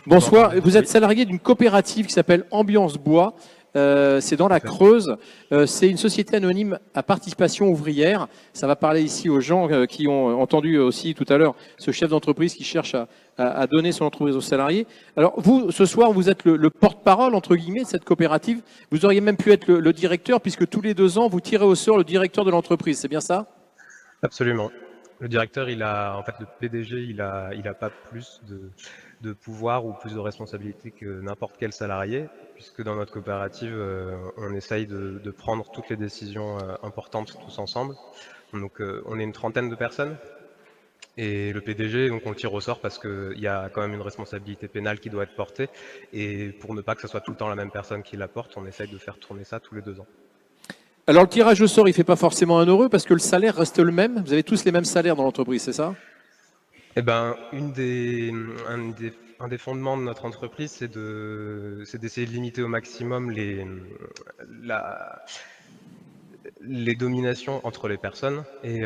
Bonsoir, vous êtes salarié d'une coopérative qui s'appelle Ambiance Bois. C'est dans la Creuse. C'est une société anonyme à participation ouvrière. Ça va parler ici aux gens qui ont entendu aussi tout à l'heure ce chef d'entreprise qui cherche à donner son entreprise aux salariés. Alors vous, ce soir, vous êtes le porte-parole, entre guillemets, de cette coopérative. Vous auriez même pu être le directeur, puisque tous les 2 ans, vous tirez au sort le directeur de l'entreprise. C'est bien ça ? Absolument. Le directeur, en fait, le PDG, il a pas plus de pouvoir ou plus de responsabilité que n'importe quel salarié, puisque dans notre coopérative, on essaye de prendre toutes les décisions importantes tous ensemble. Donc, on est une trentaine de personnes. Et le PDG, donc on le tire au sort parce qu'il y a quand même une responsabilité pénale qui doit être portée. Et pour ne pas que ce soit tout le temps la même personne qui la porte, on essaye de faire tourner ça tous les 2 ans. Alors le tirage au sort, il ne fait pas forcément un heureux parce que le salaire reste le même. Vous avez tous les mêmes salaires dans l'entreprise, c'est ça ? Eh ben, un des fondements de notre entreprise, c'est d'essayer de limiter au maximum les dominations entre les personnes. Et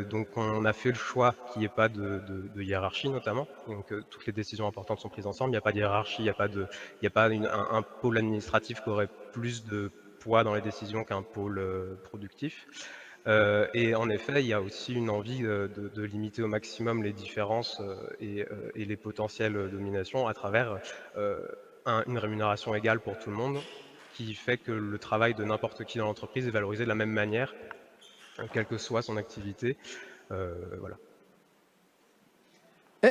donc, on a fait le choix qu'il n'y ait pas de hiérarchie, notamment. Donc, toutes les décisions importantes sont prises ensemble. Il n'y a pas de hiérarchie, il n'y a pas un pôle administratif qui aurait plus de poids dans les décisions qu'un pôle productif. Et en effet, il y a aussi une envie de limiter au maximum les différences et les potentielles dominations à travers une rémunération égale pour tout le monde, qui fait que le travail de n'importe qui dans l'entreprise est valorisé de la même manière, quelle que soit son activité. Voilà.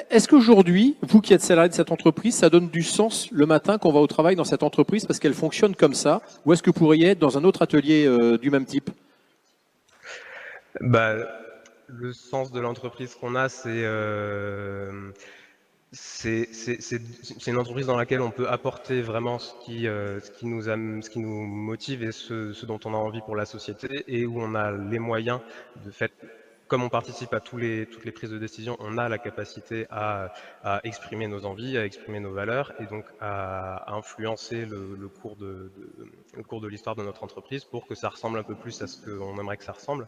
Est-ce qu'aujourd'hui, vous qui êtes salarié de cette entreprise, ça donne du sens le matin qu'on va au travail dans cette entreprise parce qu'elle fonctionne comme ça? Ou est-ce que vous pourriez être dans un autre atelier du même type? Le sens de l'entreprise qu'on a, c'est une entreprise dans laquelle on peut apporter vraiment ce qui nous motive et ce dont on a envie pour la société, et où on a les moyens de fait. Comme on participe à toutes les prises de décision, on a la capacité à exprimer nos envies, à exprimer nos valeurs, et donc à influencer le cours de l'histoire de notre entreprise pour que ça ressemble un peu plus à ce qu'on aimerait que ça ressemble.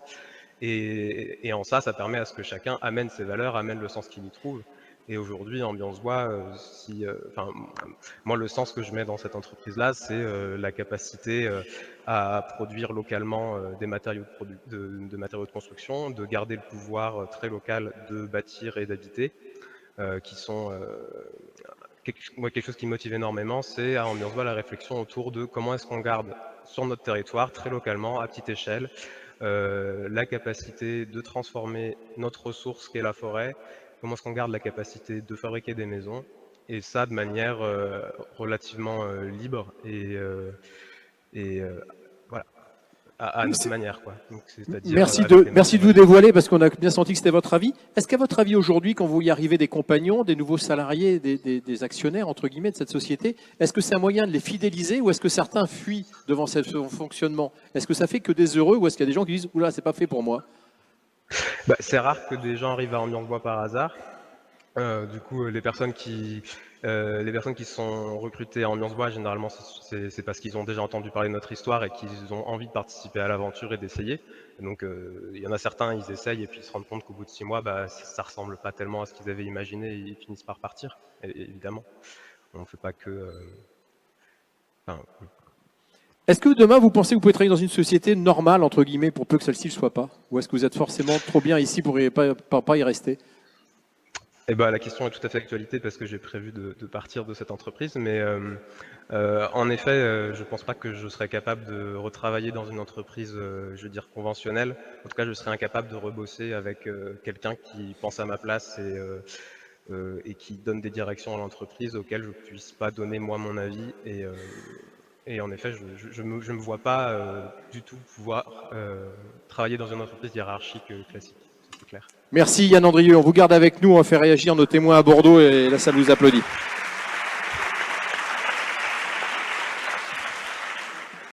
Et en ça permet à ce que chacun amène ses valeurs, amène le sens qu'il y trouve. Et aujourd'hui, Ambiance Bois, moi, le sens que je mets dans cette entreprise-là, c'est la capacité à produire localement des matériaux de matériaux de construction, de garder le pouvoir très local de bâtir et d'habiter, qui sont quelque chose qui me motive énormément. C'est à Ambiance Bois la réflexion autour de comment est-ce qu'on garde sur notre territoire, très localement, à petite échelle, la capacité de transformer notre ressource qu'est la forêt, comment est-ce qu'on garde la capacité de fabriquer des maisons, et ça de manière relativement libre et voilà, à notre manière, quoi. Donc, Merci de vous dévoiler parce qu'on a bien senti que c'était votre avis. Est-ce qu'à votre avis aujourd'hui, quand vous y arrivez des compagnons, des nouveaux salariés, des actionnaires entre guillemets de cette société, est-ce que c'est un moyen de les fidéliser ou est-ce que certains fuient devant ce fonctionnement? Est-ce que ça fait que des heureux ou est-ce qu'il y a des gens qui disent oula, c'est pas fait pour moi? C'est rare que des gens arrivent à Ambiance Bois par hasard. Du coup, les personnes qui sont recrutées à Ambiance Bois, généralement, c'est parce qu'ils ont déjà entendu parler de notre histoire et qu'ils ont envie de participer à l'aventure et d'essayer. Donc, il y en a certains, ils essayent et puis ils se rendent compte qu'au bout de 6 mois, ça ressemble pas tellement à ce qu'ils avaient imaginé et ils finissent par partir. Et évidemment, on ne fait pas que... Est-ce que demain, vous pensez que vous pouvez travailler dans une société normale, entre guillemets, pour peu que celle-ci ne le soit pas? Ou est-ce que vous êtes forcément trop bien ici pour pas y rester? La question est tout à fait d'actualité parce que j'ai prévu de partir de cette entreprise, mais en effet, je ne pense pas que je serais capable de retravailler dans une entreprise, je veux dire, conventionnelle. En tout cas, je serais incapable de rebosser avec quelqu'un qui pense à ma place et qui donne des directions à l'entreprise auxquelles je ne puisse pas donner moi mon avis. Et en effet, je me vois pas du tout pouvoir travailler dans une entreprise hiérarchique classique, c'est clair. Merci Yann Andrieux, on vous garde avec nous, on va faire réagir nos témoins à Bordeaux et la salle vous applaudit.